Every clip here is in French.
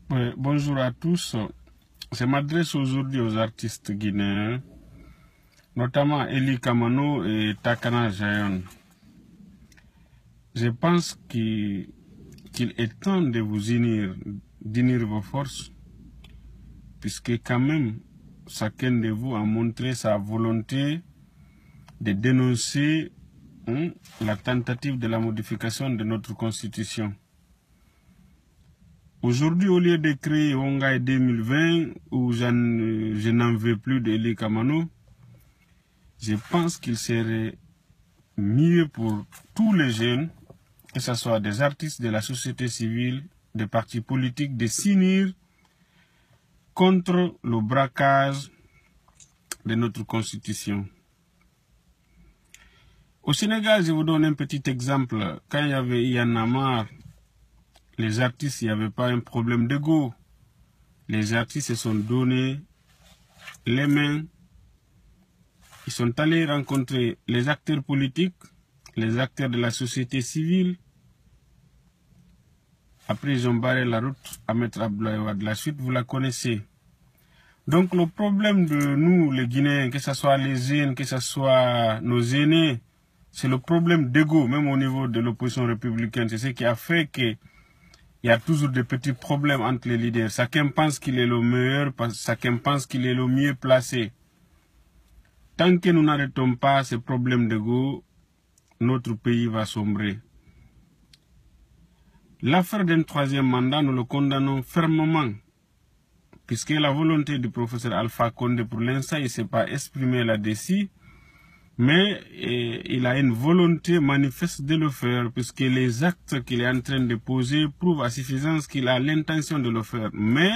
Ouais, bonjour à tous. Je m'adresse aujourd'hui aux artistes guinéens, notamment Eli Kamano et Takana Jayon. Je pense qu'il est temps de vous d'unir vos forces, puisque quand même, chacun de vous a montré sa volonté de dénoncer la tentative de la modification de notre constitution. Aujourd'hui, au lieu de créer Ongaï 2020, où je n'en veux plus d'Eli Kamano, je pense qu'il serait mieux pour tous les jeunes, que ce soit des artistes de la société civile, des partis politiques, de s'unir contre le braquage de notre constitution. Au Sénégal, je vous donne un petit exemple. Quand il y avait Y'en a marre, les artistes, il n'y avait pas un problème d'ego. Les artistes se sont donné les mains. Ils sont allés rencontrer les acteurs politiques, les acteurs de la société civile. Après, ils ont barré la route à Maître Abdoulaye Wade. La suite, vous la connaissez. Donc, le problème de nous, les Guinéens, que ce soit les jeunes, que ce soit nos aînés, c'est le problème d'ego, même au niveau de l'opposition républicaine. C'est ce qui a fait qu'il y a toujours des petits problèmes entre les leaders. Chacun pense qu'il est le meilleur, chacun pense qu'il est le mieux placé. Tant que nous n'arrêtons pas ces problèmes d'ego, notre pays va sombrer. L'affaire d'un troisième mandat, nous le condamnons fermement, puisque la volonté du professeur Alpha Condé, pour l'instant, il ne s'est pas exprimé là-dessus, mais il a une volonté manifeste de le faire, puisque les actes qu'il est en train de poser prouvent à suffisance qu'il a l'intention de le faire. Mais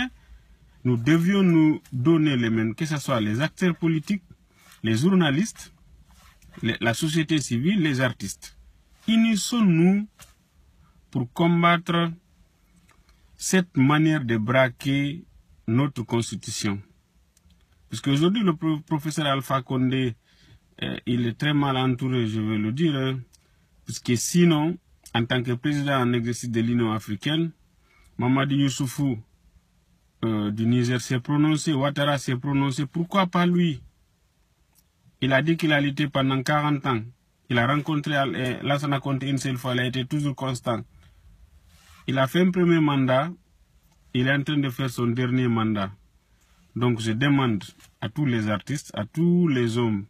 nous devions nous donner les mains, que ce soit les acteurs politiques, les journalistes, la société civile, les artistes. Unissons-nous pour combattre cette manière de braquer notre constitution. Puisque aujourd'hui, le professeur Alpha Condé, il est très mal entouré, je veux le dire, hein, puisque sinon, en tant que président en exercice de l'Union africaine, Mamadi Youssoufou du Niger s'est prononcé, Ouattara s'est prononcé, pourquoi pas lui? Il a dit qu'il a lutté pendant 40 ans. Il a rencontré Lassana Conté une seule fois, il a été toujours constant. Il a fait un premier mandat, il est en train de faire son dernier mandat. Donc je demande à tous les artistes, à tous les hommes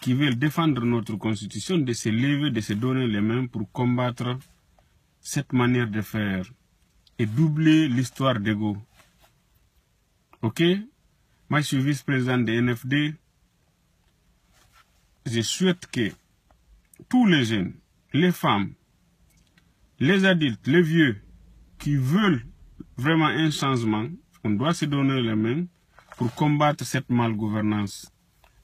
qui veulent défendre notre constitution de se lever, de se donner les mains pour combattre cette manière de faire et doubler l'histoire d'ego. Ok? Moi je suis vice-président de NFD. Je souhaite que tous les jeunes, les femmes, les adultes, les vieux, qui veulent vraiment un changement, on doit se donner les mains pour combattre cette malgouvernance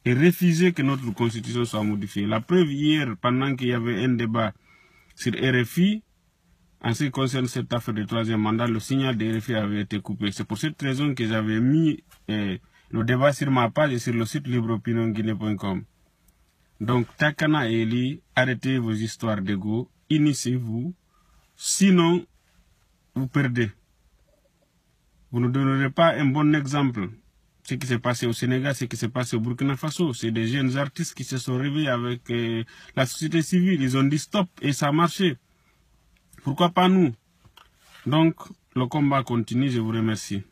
et refuser que notre constitution soit modifiée. La preuve hier, pendant qu'il y avait un débat sur RFI, en ce qui concerne cette affaire de troisième mandat, le signal de RFI avait été coupé. C'est pour cette raison que j'avais mis le débat sur ma page et sur le site libreopinionguinée.com. Donc, Takana et Eli, arrêtez vos histoires d'ego, initiez-vous, sinon, vous perdez. Vous ne donnerez pas un bon exemple. Ce qui s'est passé au Sénégal, ce qui s'est passé au Burkina Faso, c'est des jeunes artistes qui se sont réveillés avec la société civile. Ils ont dit stop et ça a marché. Pourquoi pas nous? Donc, le combat continue, je vous remercie.